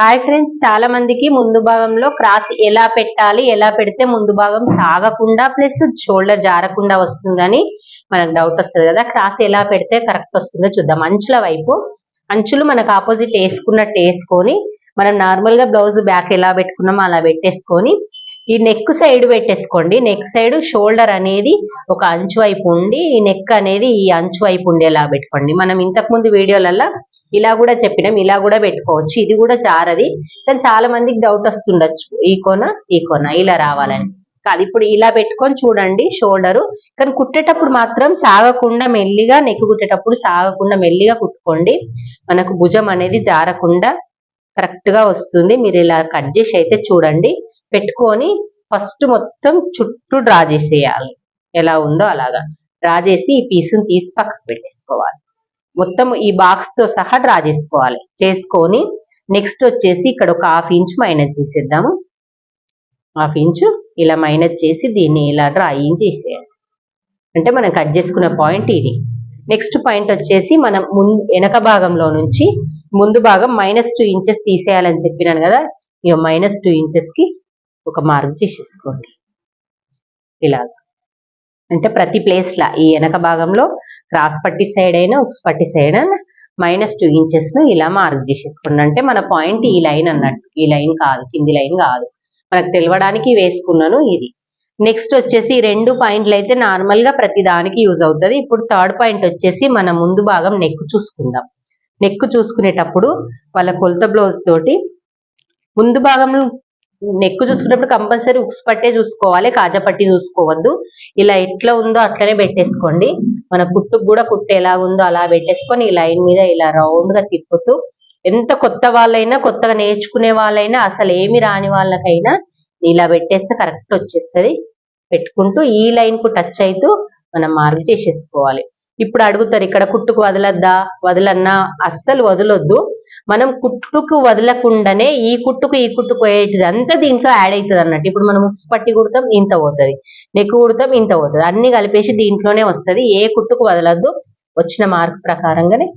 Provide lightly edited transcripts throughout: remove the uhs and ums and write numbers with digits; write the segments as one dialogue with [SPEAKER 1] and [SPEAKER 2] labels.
[SPEAKER 1] Hi friends, చాలా మందికి ముందు భాగంలో క్రాస్ ఎలా పెట్టాలి, ఎలా పెడితే ముందు భాగం సాగకుండా ప్లస్ షోల్డర్ జారకుండా వస్తుందని మనకు డౌట్ వస్తుంది కదా. క్రాస్ ఎలా పెడితే కరెక్ట్ వస్తుందో చూద్దాం. అంచుల వైపు అంచులు మనకు ఆపోజిట్ వేసుకున్నట్టు వేసుకొని మనం నార్మల్ గా బ్లౌజ్ బ్యాక్ ఎలా పెట్టుకున్నామో అలా పెట్టేసుకొని ఈ నెక్ సైడ్ పెట్టేసుకోండి. నెక్ సైడ్ షోల్డర్ అనేది ఒక అంచు వైపు ఉండి ఈ నెక్ అనేది ఈ అంచు వైపు ఉండేలా పెట్టుకోండి. మనం ఇంతకు ముందు వీడియోలలో ఇలా కూడా చెప్పినాం, ఇలా కూడా పెట్టుకోవచ్చు. ఇది కూడా జారది, కానీ చాలా మందికి డౌట్ వస్తుండొచ్చు ఈ కొన ఇలా రావాలని. కాదు, ఇప్పుడు ఇలా పెట్టుకొని చూడండి షోల్డరు. కానీ కుట్టేటప్పుడు మాత్రం సాగకుండా మెల్లిగా, నెక్ కుట్టేటప్పుడు సాగకుండా మెల్లిగా కుట్టుకోండి. మనకు భుజం అనేది జారకుండా కరెక్ట్ గా వస్తుంది. మీరు ఇలా కట్ చేసి అయితే చూడండి. పెట్టుకొని ఫస్ట్ మొత్తం చుట్టూ డ్రా చేసేయాలి. ఎలా ఉందో అలాగా డ్రా చేసి ఈ పీసుని తీసి పక్కకు పెట్టేసుకోవాలి. మొత్తం ఈ బాక్స్ తో సహా డ్రా చేసుకోవాలి. చేసుకొని నెక్స్ట్ వచ్చేసి ఇక్కడ ఒక 1/2 ఇంచ్ మైనస్ చేసేద్దాము. 1/2 ఇంచ్ ఇలా మైనస్ చేసి దీన్ని ఇలా డ్రాయింగ్ చేసేయాలి. అంటే మనం కట్ చేసుకునే పాయింట్ ఇది. నెక్స్ట్ పాయింట్ వచ్చేసి మనం వెనక భాగంలో నుంచి ముందు భాగం -2 ఇంచెస్ తీసేయాలని చెప్పినాను కదా. ఇక -2 ఇంచెస్ కి ఒక మార్క్ చేసేసుకోండి. ఇలాగా అంటే ప్రతి ప్లేస్ లా ఈ వెనక భాగంలో క్రాస్ పట్టి సైడ్ అయినా ఉక్స్ పట్టి సైడ్ అయినా -2 ఇంచెస్ ను ఇలా మార్క్ చేసేసుకోండి. అంటే మన పాయింట్ ఈ లైన్ అన్నట్టు, ఈ లైన్ కాదు, కింది లైన్ కాదు. మనకు తెలవడానికి వేసుకున్నాను ఇది. నెక్స్ట్ వచ్చేసి 2 పాయింట్లు అయితే నార్మల్ గా ప్రతి దానికి యూజ్ అవుతుంది. ఇప్పుడు 3rd పాయింట్ వచ్చేసి మన ముందు భాగం నెక్ చూసుకుందాం. నెక్ చూసుకునేటప్పుడు వాళ్ళ కొలత బ్లౌజ్ తోటి ముందు భాగంలో నెక్ చూసుకున్నప్పుడు కంపల్సరీ ఉక్స్ పట్టే చూసుకోవాలి, కాజా పట్టి చూసుకోవద్దు. ఇలా ఎట్లా ఉందో అట్లనే పెట్టేసుకోండి. మన కుట్టుకు కూడా కుట్టు ఎలా ఉందో అలా పెట్టేసుకొని ఈ లైన్ మీద ఇలా రౌండ్ గా తిప్పుతూ, ఎంత కొత్త వాళ్ళైనా, కొత్తగా నేర్చుకునే వాళ్ళైనా, అసలు ఏమి రాని వాళ్ళకైనా ఇలా పెట్టేస్తే కరెక్ట్ వచ్చేస్తుంది. పెట్టుకుంటూ ఈ లైన్ కు టచ్ అవుతూ మనం మార్క్ చేసేసుకోవాలి. ఇప్పుడు అడుగుతారు, ఇక్కడ కుట్టుకు వదలద్దా, వదలన్నా? అస్సలు వదలొద్దు. మనం కుట్టుకు వదలకుండానే ఈ కుట్టుకు పోయేటిది అంతా దీంట్లో యాడ్ అవుతుంది అన్నట్టు. ఇప్పుడు మనం ఉక్స్ పట్టి కుడతాం, ఇంత పోతుంది. నెక్ కుడతాం, ఇంత పోతుంది. అన్ని కలిపేసి దీంట్లోనే వస్తుంది. ఏ కుట్టుకు వదలద్దు. వచ్చిన మార్క్ ప్రకారంగానే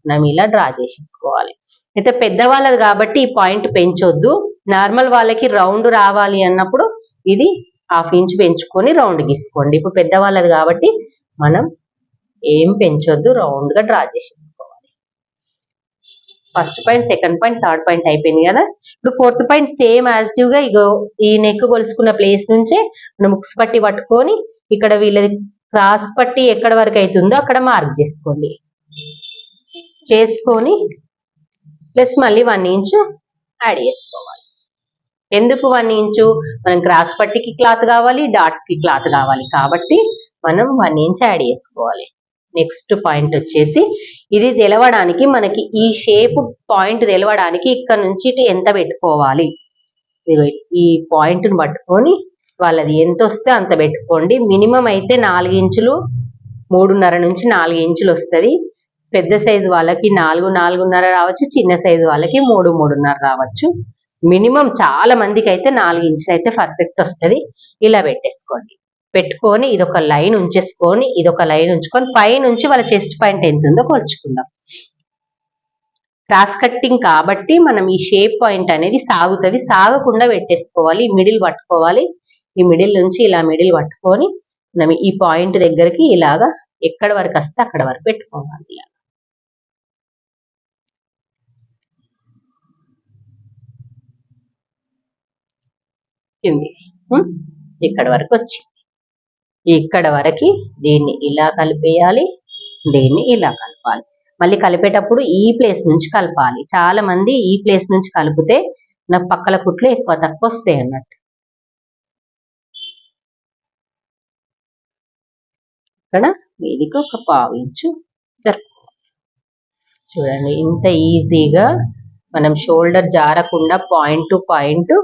[SPEAKER 1] మనం ఇలా డ్రా చేసేసుకోవాలి. అయితే పెద్దవాళ్ళది కాబట్టి ఈ పాయింట్ పెంచొద్దు. నార్మల్ వాళ్ళకి రౌండ్ రావాలి అన్నప్పుడు ఇది 1/2 ఇంచ్ పెంచుకొని రౌండ్ గీసుకోండి. ఇప్పుడు పెద్దవాళ్ళది కాబట్టి మనం ఏం పెంచొద్దు, రౌండ్ గా డ్రా చేసేసుకోవాలి. First point, second point, third point అయిపోయింది కదా. ఇప్పుడు 4th పాయింట్ సేమ్ యాజిటివ్ గా ఇగో ఈ నెక్ కొలుసుకున్న ప్లేస్ నుంచే మనం ఉక్స్ పట్టి పట్టుకొని ఇక్కడ వీళ్ళది క్రాస్ పట్టి ఎక్కడ వరకు అవుతుందో అక్కడ మార్క్ చేసుకోండి. చేసుకొని ప్లస్ మళ్ళీ 1 ఇంచ్ యాడ్ చేసుకోవాలి. ఎందుకు 1 ఇంచు? మనం క్రాస్ పట్టికి క్లాత్ కావాలి, డాట్స్ కి క్లాత్ కావాలి కాబట్టి మనం 1 ఇంచ్ యాడ్ చేసుకోవాలి. నెక్స్ట్ పాయింట్ వచ్చేసి ఇది తెలవడానికి, మనకి ఈ షేప్ పాయింట్ తెలవడానికి ఇక్కడ నుంచి ఎంత పెట్టుకోవాలి. ఈ పాయింట్ ను పట్టుకొని వాళ్ళది ఎంత వస్తే అంత పెట్టుకోండి. మినిమం అయితే 4 ఇంచులు, 3.5 నుంచి 4 ఇంచులు వస్తుంది. పెద్ద సైజు వాళ్ళకి 4, 4.5 రావచ్చు. చిన్న సైజు వాళ్ళకి 3, 3.5 రావచ్చు. మినిమం చాలా మందికి అయితే 4 ఇంచులు అయితే పర్ఫెక్ట్ వస్తుంది. ఇలా పెట్టేసుకోండి. పెట్టుకొని ఇదొక లైన్ ఉంచేసుకొని ఇదొక లైన్ ఉంచుకొని పై నుంచి వాళ్ళ చెస్ట్ పాయింట్ ఎంత ఉందో కొలుచుకుందాం. క్రాస్ కట్టింగ్ కాబట్టి మనం ఈ షేప్ పాయింట్ అనేది సాగుతుంది, సాగకుండా పెట్టేసుకోవాలి. మిడిల్ పట్టుకోవాలి. ఈ మిడిల్ నుంచి ఇలా మిడిల్ పట్టుకొని మనం ఈ పాయింట్ దగ్గరికి ఇలాగా ఎక్కడ వరకు వస్తే అక్కడ వరకు పెట్టుకోవాలి. ఇక్కడ వరకు వచ్చి ఇక్కడ వరకు దీన్ని ఇలా కలిపేయాలి, దీన్ని ఇలా కలపాలి. మళ్ళీ కలిపేటప్పుడు ఈ ప్లేస్ నుంచి కలపాలి. చాలా మంది ఈ ప్లేస్ నుంచి కలిపితే నాకు పక్కల కుట్లు ఎక్కువ తక్కువ వస్తాయి అన్నట్టు. ఇక్కడ మీదికి ఒక 1/2 ఇంచు జరుపుకోవాలి. చూడండి, ఇంత ఈజీగా మనం షోల్డర్ జారకుండా పాయింట్ టు పాయింట్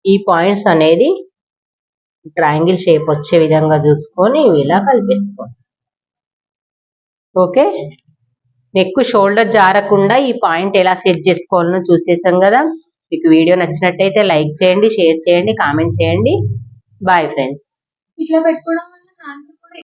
[SPEAKER 1] ఈ పాయింట్స్ అనేది ట్రయాంగిల్ షేప్ వచ్చే విధంగా చూసుకొని ఇలా కలిపేసుకోండి. ఓకే, నెక్ షోల్డర్ జారకుండా ఈ పాయింట్ ఎలా సెట్ చేసుకోవాలో చూసేసాం కదా. మీకు వీడియో నచ్చినట్టయితే లైక్ చేయండి, షేర్ చేయండి, కామెంట్ చేయండి. Bye friends.
[SPEAKER 2] ఇట్లా పెట్టుకోవడం